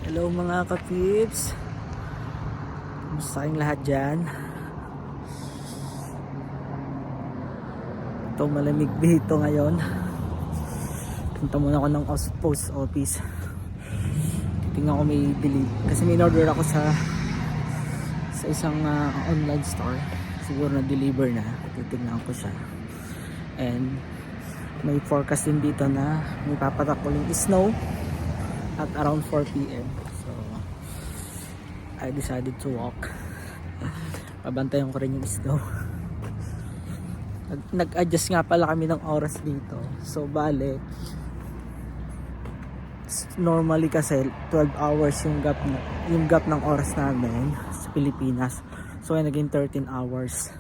Hello mga ka-pips, kumusta kayong lahat dyan? Ito malamig dito ngayon. Punta muna ako ng post office. Tingnan ko may delete kasi may order ako sa isang online store. Siguro na deliver na, titignan ko siya. And may forecast din dito na may papatak uling snow at around 4 PM. So I decided to walk. Pabantayan ko rin yung snow. Nag-adjust nga pala kami ng oras dito. So bale, normally kasi 12 hours yung gap ng oras namin sa Pilipinas. So ay naging 13 hours.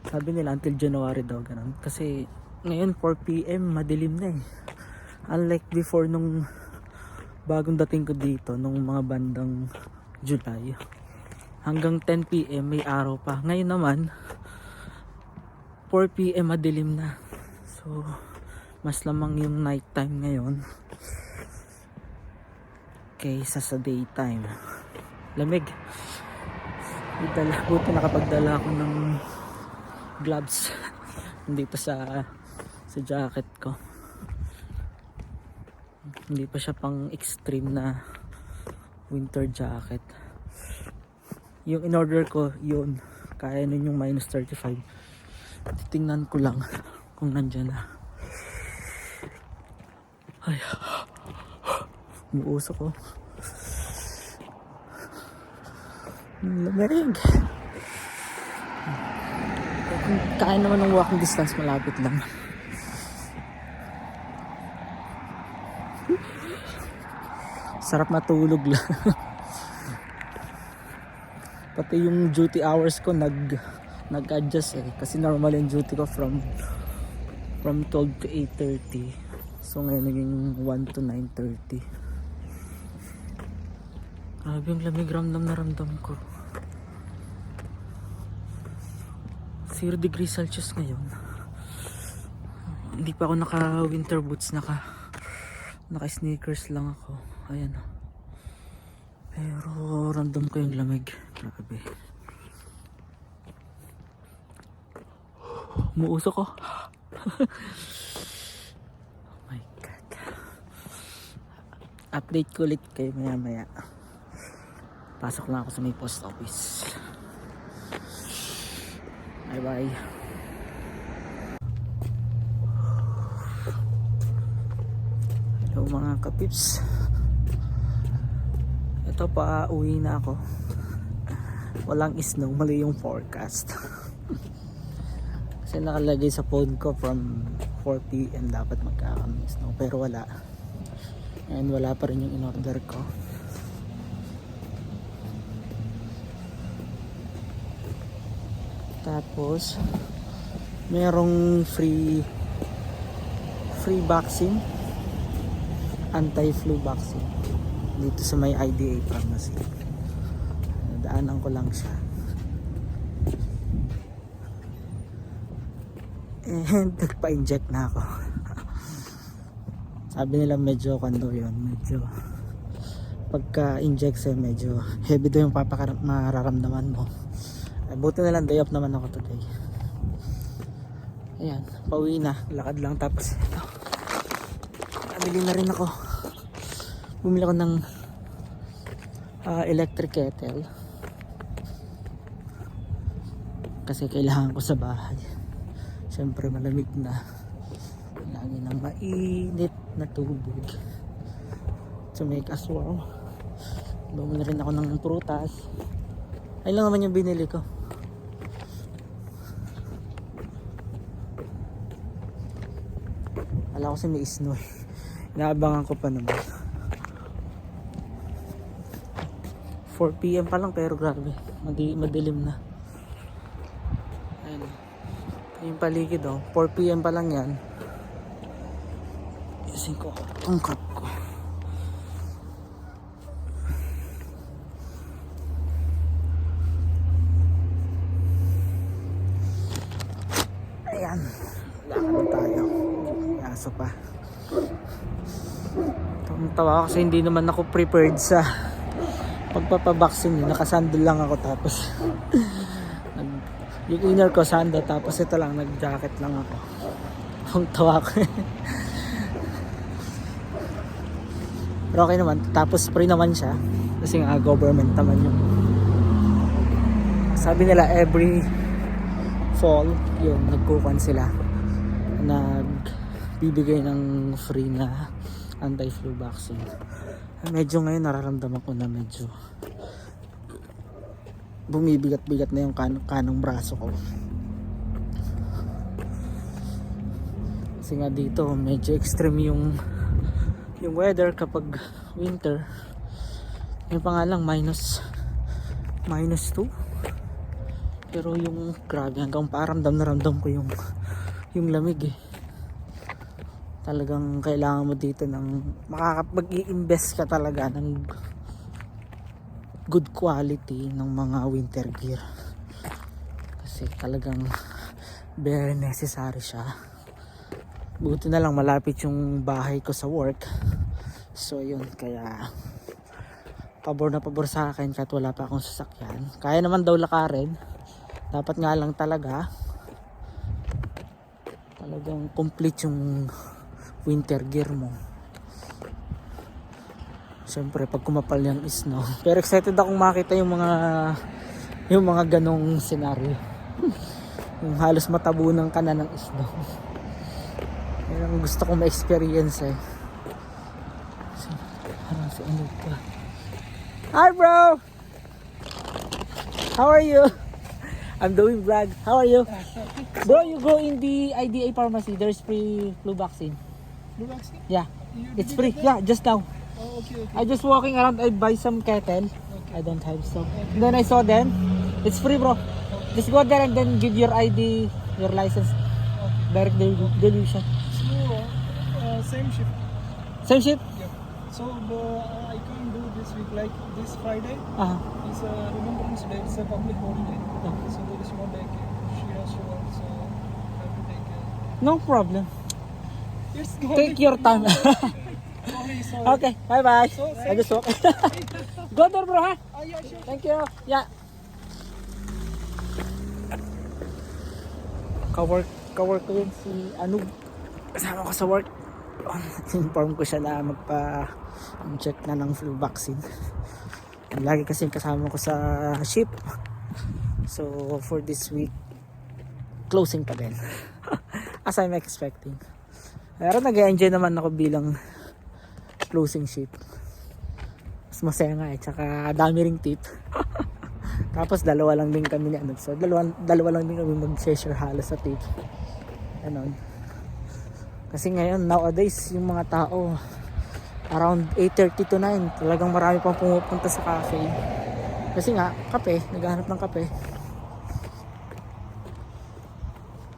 Sabi nila until January daw ganun. Kasi ngayon 4 PM madilim na eh. Unlike before nung bagong dating ko dito nung mga bandang July, hanggang 10 PM may araw pa. Ngayon naman 4 PM madilim na. So mas lamang yung night time ngayon kaysa sa daytime. Lamig. Buti nakapagdala ako ng gloves dito sa jacket ko. Hindi pa siya pang extreme na winter jacket. Yung in order ko yun, kaya nun yung minus 35. Titingnan ko lang kung nandyan na. Ay, umuusok ko. Lamig. Kung kaya naman ng walking distance, malapit lang. Sarap matulog lang. Pati yung duty hours ko nag-adjust eh. Kasi normal yung duty ko from 12 to 8:30. So ngayon naging 1 to 9:30. Grabe yung lamig, ramdam na ramdam ko. 0 degrees Celsius ngayon. Hindi pa ako naka winter boots, naka sneakers lang ako. Ayan. Pero ramdam ko yung lamig. Grabe. Umuusok ko. Oh my God. Update ko ulit kayo maya. Pasok lang ako sa may post office. Bye. Hello mga kapips. Ito pa, uwi na ako. Walang snow, mali yung forecast. Kasi nakalagay sa phone ko from 4 PM dapat magkakaroon ng snow, pero wala. And wala pa rin yung in-order ko. Tapos merong free vaccine, anti-flu vaccine dito sa may IDA pharmacy. Daanan ko lang siya. And nagpa-inject na ako. Sabi nila medyo medyo pagka-inject sa medyo heavy daw yung mararamdaman mo. Buti na lang day off naman ako today. Ayan, pauwi na, lakad lang. Tapos ito, nabili na rin ako. Bumili ako ng electric kettle kasi kailangan ko sa bahay. Siyempre malamig na, lagi ng mainit na tubig to make us warm. Bumili rin ako ng prutas. Ayun lang naman yung binili ko. Alam ko kasi may snow. Inaabangan ko pa naman. 4 PM pa lang pero grabe, madilim na. Ayun. Yung paligid 4 PM pa lang yan. Isin ko ang cup ko. Ayan. Lakad tayo. May aso pa. Ito Ang tawa kasi hindi naman ako prepared sa pagpapabaksin. Nakasandal lang ako tapos yung inner ko sandal tapos ito lang, nag-jacket lang ako. Ang tawa ko. Pero okay naman, tapos free naman siya kasi nga government naman yung sabi nila every fall yun, nagkukuhan sila, nagbibigay ng free na anti-flu vaccine. Medyo ngayon nararamdaman ko na medyo bumibigat-bigat na yung kanong braso ko kasi nga dito medyo extreme yung weather kapag winter. Yung pa nga lang minus 2 pero yung grabe hanggang paramdam na ramdam ko yung lamig eh. Talagang kailangan mo dito ng mag-i-invest ka talaga ng good quality ng mga winter gear kasi talagang very necessary siya. Buti na lang malapit yung bahay ko sa work, so yun, kaya pabor na pabor sa akin kahit wala pa akong sasakyan. Kaya naman daw lakarin, dapat nga lang talagang complete yung winter gear mo. Siyempre pag kumapal yung snow. Pero excited akong makita yung mga ganong senaryo. Yung halos matabunan ka na ng snow. Yan ang gusto kong ma-experience eh. Parang si ano pa. Hi bro! How are you? I'm doing vlog. How are you? Bro, you go in the IDA pharmacy. There's free flu vaccine. Flu vaccine? Yeah. You It's did free. that? Yeah, just now. Oh, okay. I just walking around, I buy some kettle. I don't have so. Then I saw them. It's free bro. Just go there and then give your ID, your license. Direct delusion. So, same shift. Same ship? Yeah. So, I can't do this week. Like this Friday is a Remembrance Day. It's a public holiday. So there is no daycare. She has to work, so I have to take care. No problem. Yes, Take your time. Sorry. Okay, bye bye. So, I just walk. Go there bro ha. Oh, yeah, sure. Thank you. Yeah. Kawork ko yun si Anub. Kasama ko sa work. Inform ko siya na magpa-check na ng flu vaccine. Lagi kasi kasama ko sa ship. So for this week, closing pa din. As I'm expecting. Pero nag-enjoy naman ako bilang closing shift. Mas masaya nga eh. Tsaka dami ring tip. Tapos dalawa lang din kami ni ano. So dalawa lang din kami mag-share halos sa tip. Ganon. Kasi ngayon nowadays yung mga tao around 8:30 to 9 talagang marami pang pumupunta sa cafe. Kasi nga kape, naghahanap ng kape.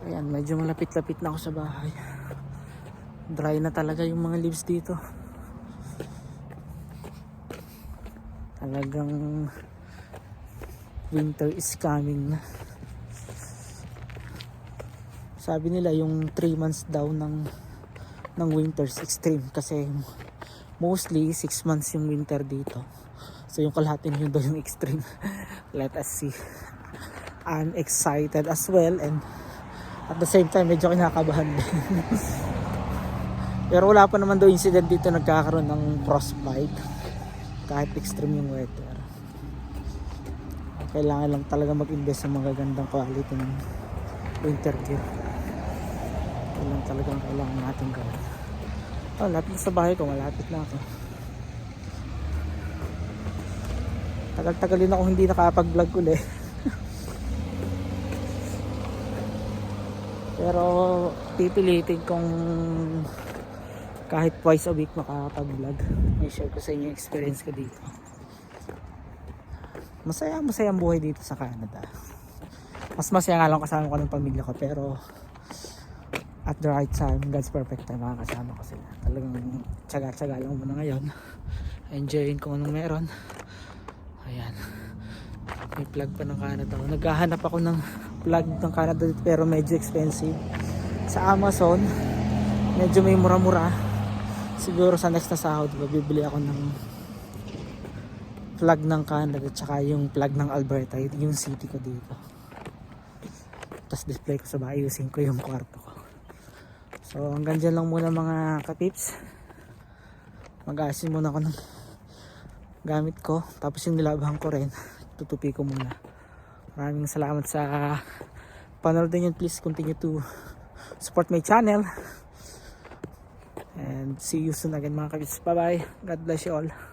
Ayan, medyo malapit-lapit na ako sa bahay. Dry na talaga yung mga leaves dito. Talagang winter is coming na. Sabi nila yung 3 months daw ng winter's extreme kasi mostly 6 months yung winter dito. So yung kalahati yun daw yung extreme. Let us see. I'm excited as well and at the same time medyo kinakabahan din. Pero wala pa naman daw incident dito nagkakaroon ng frostbite kahit extreme yung weather. Kailangan lang talaga mag-invest sa mga gandang quality ng winter gear. Kailangan talagang kailangan natin gawin. Oh, lapit sa bahay ko, malapit na ako. Tagal-tagal din ako hindi nakapag-vlog ulit. Pero pipilitin kong kahit twice a week makapag-vlog. May share ko sa inyo yung experience ko dito. Masaya ang buhay dito sa Canada. Mas masaya nga lang kasama ko ng pamilya ko, pero at the right time, God's perfect time, makakasama ko sila. Talagang tsaga-tsaga lang muna ngayon. Enjoyin kung anong meron. Ayan. May plug pa ng Canada. Naghahanap ako ng plug ng Canada dito, pero medyo expensive. Sa Amazon, medyo may mura-mura. siguro sa next na sahod bibili ako ng flag ng Canada at saka yung flag ng Alberta, yung city ko dito. Tapos display ko sa bahay, ayusin ko yung kwarto ko. So hanggang dyan lang muna mga katips. Mag-aasin muna ako ng gamit ko, tapos yung nilabahan ko rin tutupi ko muna. Maraming salamat sa panood din yun. Please continue to support my channel and see you soon again mga katips. Bye bye, God bless you all.